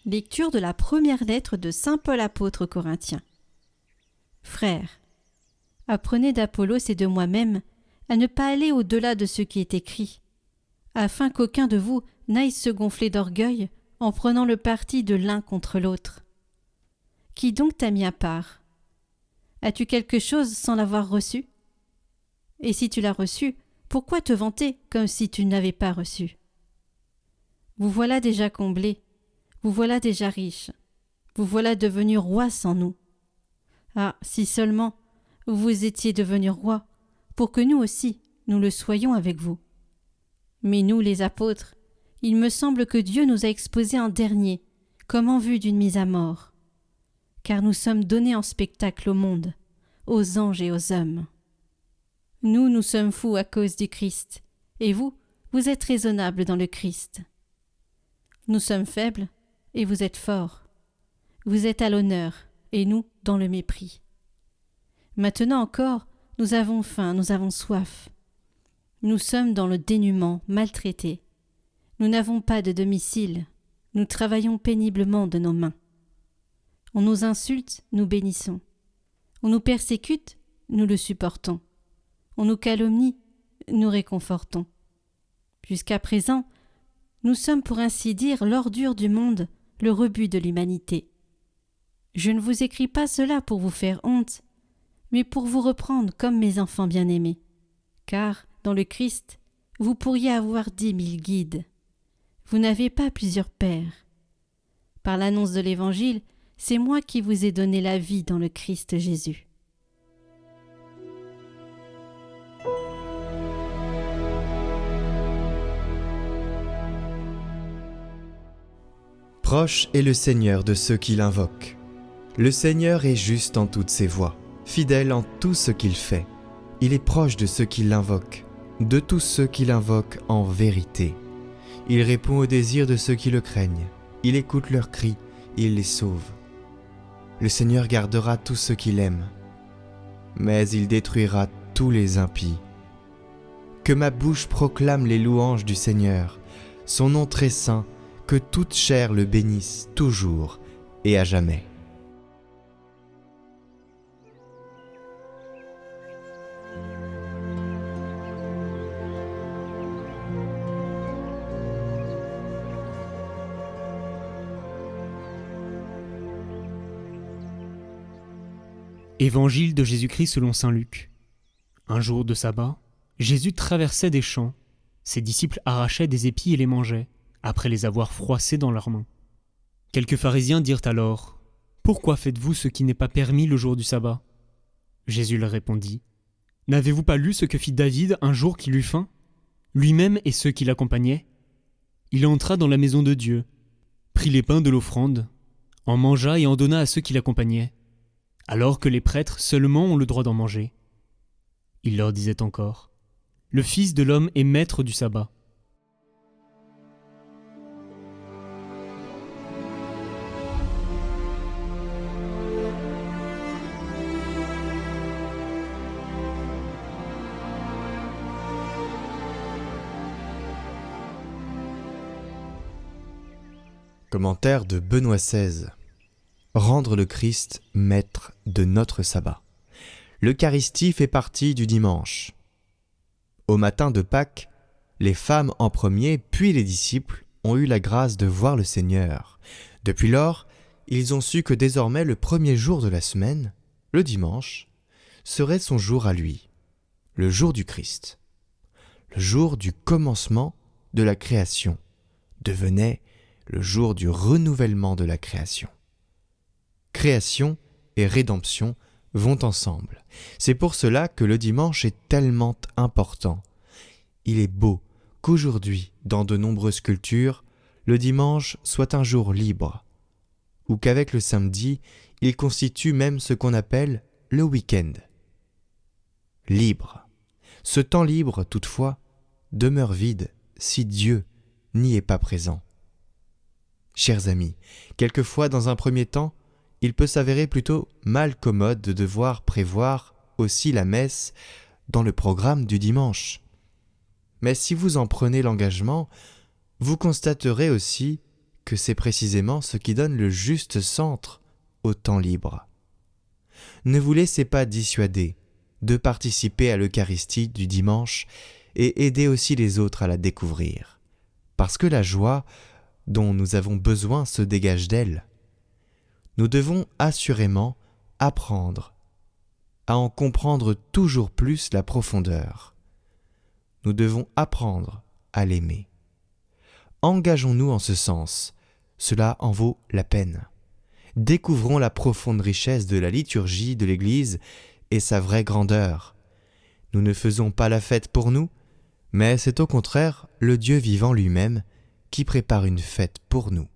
Lecture de la première lettre de saint Paul apôtre aux Corinthiens. Frères, apprenez d'Apollos et de moi-même à ne pas aller au-delà de ce qui est écrit, afin qu'aucun de vous n'aille se gonfler d'orgueil en prenant le parti de l'un contre l'autre. Qui donc t'a mis à part? As-tu quelque chose sans l'avoir reçu? Et si tu l'as reçu, pourquoi te vanter comme si tu n'avais pas reçu? Vous voilà déjà comblés, vous voilà déjà riches, vous voilà devenus rois sans nous. Ah, si seulement vous étiez devenus rois, pour que nous aussi, nous le soyons avec vous. Mais nous, les apôtres, il me semble que Dieu nous a exposés en dernier, comme en vue d'une mise à mort. Car nous sommes donnés en spectacle au monde, aux anges et aux hommes. Nous sommes fous à cause du Christ, et vous, vous êtes raisonnables dans le Christ. Nous sommes faibles, et vous êtes forts. Vous êtes à l'honneur, et nous dans le mépris. Maintenant encore, nous avons faim, nous avons soif. Nous sommes dans le dénuement, maltraités. Nous n'avons pas de domicile, nous travaillons péniblement de nos mains. On nous insulte, nous bénissons. On nous persécute, nous le supportons. On nous calomnie, nous réconfortons. Jusqu'à présent, nous sommes pour ainsi dire l'ordure du monde, le rebut de l'humanité. Je ne vous écris pas cela pour vous faire honte, mais pour vous reprendre comme mes enfants bien-aimés. Car, dans le Christ, vous pourriez avoir 10 000 guides. Vous n'avez pas plusieurs pères. Par l'annonce de l'Évangile, c'est moi qui vous ai donné la vie dans le Christ Jésus. Proche est le Seigneur de ceux qui l'invoquent. Le Seigneur est juste en toutes ses voies, fidèle en tout ce qu'il fait. Il est proche de ceux qui l'invoquent, de tous ceux qui l'invoquent en vérité. Il répond aux désirs de ceux qui le craignent. Il écoute leurs cris, il les sauve. Le Seigneur gardera tous ceux qu'il aime, mais il détruira tous les impies. Que ma bouche proclame les louanges du Seigneur, son nom très saint, que toute chair le bénisse toujours et à jamais. Évangile de Jésus-Christ selon saint Luc. Un jour de sabbat, Jésus traversait des champs. Ses disciples arrachaient des épis et les mangeaient, après les avoir froissés dans leurs mains. Quelques pharisiens dirent alors : « Pourquoi faites-vous ce qui n'est pas permis le jour du sabbat ?» Jésus leur répondit : « N'avez-vous pas lu ce que fit David un jour qu'il eut faim, lui-même et ceux qui l'accompagnaient ? Il entra dans la maison de Dieu, prit les pains de l'offrande, en mangea et en donna à ceux qui l'accompagnaient, alors que les prêtres seulement ont le droit d'en manger. Il leur disait encore : « Le Fils de l'homme est maître du sabbat. » Commentaire de Benoît XVI. Rendre le Christ maître de notre sabbat. L'Eucharistie fait partie du dimanche. Au matin de Pâques, les femmes en premier, puis les disciples, ont eu la grâce de voir le Seigneur. Depuis lors, ils ont su que désormais le premier jour de la semaine, le dimanche, serait son jour à lui, le jour du Christ. Le jour du commencement de la création devenait le jour du renouvellement de la création. Création et rédemption vont ensemble. C'est pour cela que le dimanche est tellement important. Il est beau qu'aujourd'hui, dans de nombreuses cultures, le dimanche soit un jour libre, ou qu'avec le samedi, il constitue même ce qu'on appelle le week-end. Libre. Ce temps libre, toutefois, demeure vide si Dieu n'y est pas présent. Chers amis, quelquefois, dans un premier temps, il peut s'avérer plutôt mal commode de devoir prévoir aussi la messe dans le programme du dimanche. Mais si vous en prenez l'engagement, Vous constaterez aussi que c'est précisément ce qui donne le juste centre au temps libre. Ne vous laissez pas dissuader de participer à l'Eucharistie du dimanche et aider aussi les autres à la découvrir, parce que la joie dont nous avons besoin se dégage d'elle. Nous devons assurément apprendre à en comprendre toujours plus la profondeur. Nous devons apprendre à l'aimer. Engageons-nous en ce sens, cela en vaut la peine. Découvrons la profonde richesse de la liturgie de l'Église et sa vraie grandeur. Nous ne faisons pas la fête pour nous, mais c'est au contraire le Dieu vivant lui-même qui prépare une fête pour nous.